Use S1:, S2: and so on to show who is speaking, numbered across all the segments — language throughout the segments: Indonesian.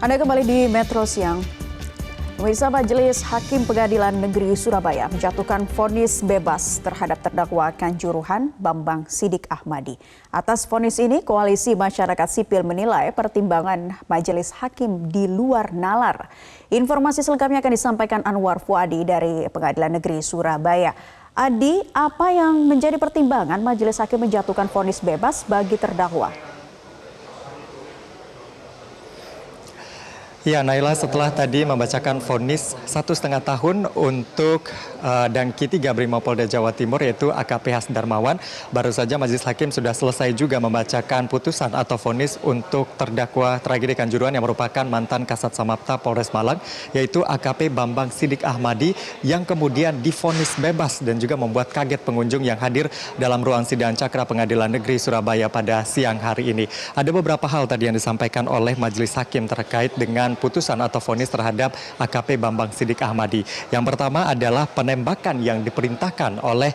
S1: Anda kembali di Metro Siang. Pemirsa, Majelis Hakim Pengadilan Negeri Surabaya menjatuhkan vonis bebas terhadap terdakwa Kanjuruhan Bambang Sidik Ahmadi. Atas vonis ini, Koalisi Masyarakat Sipil menilai pertimbangan Majelis Hakim di luar nalar. Informasi selengkapnya akan disampaikan Anwar Fuadi dari Pengadilan Negeri Surabaya. Adi, apa yang menjadi pertimbangan Majelis Hakim menjatuhkan vonis bebas bagi terdakwa?
S2: Ya, Naila, setelah tadi membacakan vonis 1,5 tahun untuk Dangki 3 Brimopolda Jawa Timur yaitu AKP Has Darmawan, baru saja Majelis Hakim sudah selesai juga membacakan putusan atau vonis untuk terdakwa tragedi Kanjuruhan yang merupakan mantan Kasat Samapta Polres Malang yaitu AKP Bambang Sidik Ahmadi yang kemudian divonis bebas dan juga membuat kaget pengunjung yang hadir dalam ruang sidang Cakra Pengadilan Negeri Surabaya pada siang hari ini. Ada beberapa hal tadi yang disampaikan oleh Majelis Hakim terkait dengan putusan atau vonis terhadap AKP Bambang Sidik Ahmadi. Yang pertama adalah penembakan yang diperintahkan oleh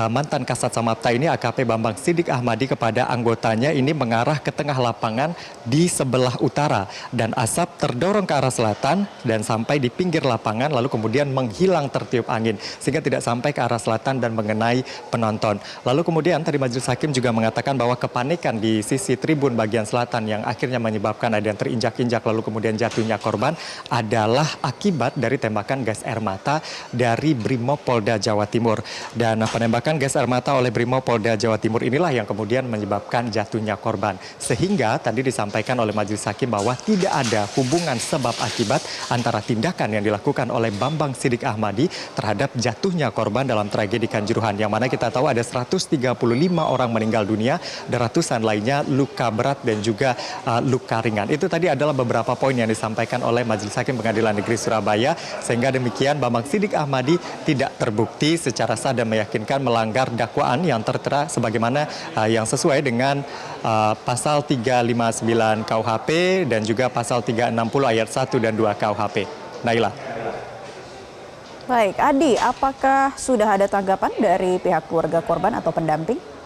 S2: mantan Kasat Samapta ini AKP Bambang Sidik Ahmadi kepada anggotanya ini mengarah ke tengah lapangan di sebelah utara dan asap terdorong ke arah selatan dan sampai di pinggir lapangan lalu kemudian menghilang tertiup angin sehingga tidak sampai ke arah selatan dan mengenai penonton. Lalu kemudian tadi Majelis Hakim juga mengatakan bahwa kepanikan di sisi tribun bagian selatan yang akhirnya menyebabkan ada yang terinjak-injak lalu kemudian jatuhnya korban adalah akibat dari tembakan gas air mata dari Brimopolda Jawa Timur. Dan penembakan gas air mata oleh Brimopolda Jawa Timur inilah yang kemudian menyebabkan jatuhnya korban. Sehingga tadi disampaikan oleh Majelis Hakim bahwa tidak ada hubungan sebab akibat antara tindakan yang dilakukan oleh Bambang Sidik Ahmadi terhadap jatuhnya korban dalam tragedi Kanjuruhan. Yang mana kita tahu ada 135 orang meninggal dunia dan ratusan lainnya luka berat dan juga luka ringan. Itu tadi adalah beberapa poin yang disampaikan oleh Majelis Hakim Pengadilan Negeri Surabaya sehingga demikian Bambang Sidik Ahmadi tidak terbukti secara sah dan meyakinkan melanggar dakwaan yang tertera sebagaimana yang sesuai dengan pasal 359 KUHP dan juga pasal 360 ayat 1 dan 2 KUHP. Naila.
S1: Baik, Adi, apakah sudah ada tanggapan dari pihak keluarga korban atau pendamping?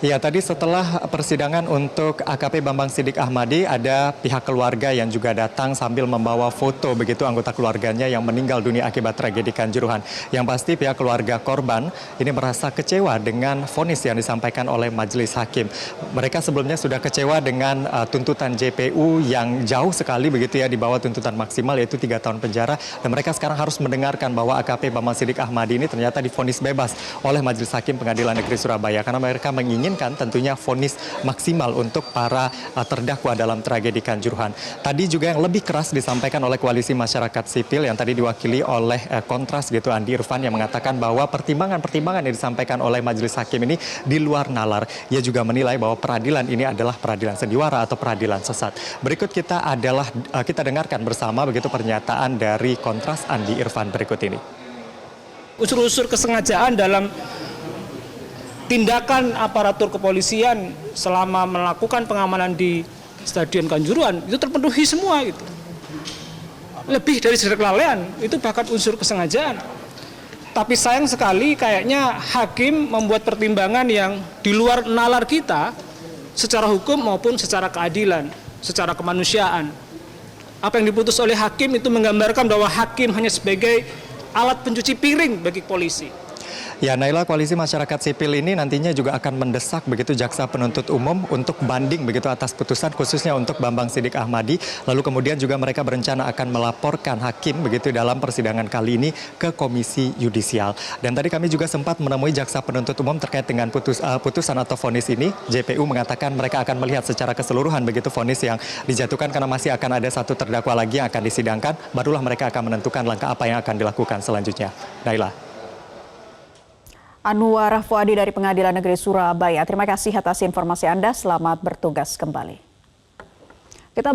S2: Ya, tadi setelah persidangan untuk AKP Bambang Sidik Ahmadi, ada pihak keluarga yang juga datang sambil membawa foto begitu anggota keluarganya yang meninggal dunia akibat tragedi Kanjuruhan. Yang pasti pihak keluarga korban ini merasa kecewa dengan vonis yang disampaikan oleh Majelis Hakim. Mereka sebelumnya sudah kecewa dengan tuntutan JPU yang jauh sekali begitu ya di bawah tuntutan maksimal yaitu 3 tahun penjara. Dan mereka sekarang harus mendengarkan bahwa AKP Bambang Sidik Ahmadi ini ternyata divonis bebas oleh Majelis Hakim Pengadilan Negeri Surabaya karena mereka menginginkan tentunya vonis maksimal untuk para terdakwa dalam tragedi Kanjuruhan. Tadi juga yang lebih keras disampaikan oleh Koalisi Masyarakat Sipil yang tadi diwakili oleh Kontras gitu Andi Irfan yang mengatakan bahwa pertimbangan-pertimbangan yang disampaikan oleh Majelis Hakim ini di luar nalar. Ia juga menilai bahwa peradilan ini adalah peradilan sandiwara atau peradilan sesat. Berikut kita dengarkan bersama begitu pernyataan dari Kontras Andi Irfan berikut ini.
S3: Unsur-unsur kesengajaan dalam tindakan aparatur kepolisian selama melakukan pengamanan di Stadion Kanjuruhan itu terpenuhi semua gitu. Lebih dari sekedar kelalaian, itu bahkan unsur kesengajaan. Tapi sayang sekali kayaknya hakim membuat pertimbangan yang di luar nalar kita secara hukum maupun secara keadilan, secara kemanusiaan. Apa yang diputus oleh hakim itu menggambarkan bahwa hakim hanya sebagai alat pencuci piring bagi polisi.
S2: Ya, Naila, Koalisi Masyarakat Sipil ini nantinya juga akan mendesak begitu jaksa penuntut umum untuk banding begitu atas putusan khususnya untuk Bambang Sidik Ahmadi. Lalu kemudian juga mereka berencana akan melaporkan hakim begitu dalam persidangan kali ini ke Komisi Yudisial. Dan tadi kami juga sempat menemui jaksa penuntut umum terkait dengan putusan atau vonis ini. JPU mengatakan mereka akan melihat secara keseluruhan begitu vonis yang dijatuhkan karena masih akan ada satu terdakwa lagi yang akan disidangkan. Barulah mereka akan menentukan langkah apa yang akan dilakukan selanjutnya. Naila.
S1: Anwar Fuadi dari Pengadilan Negeri Surabaya. Terima kasih atas informasi Anda. Selamat bertugas kembali.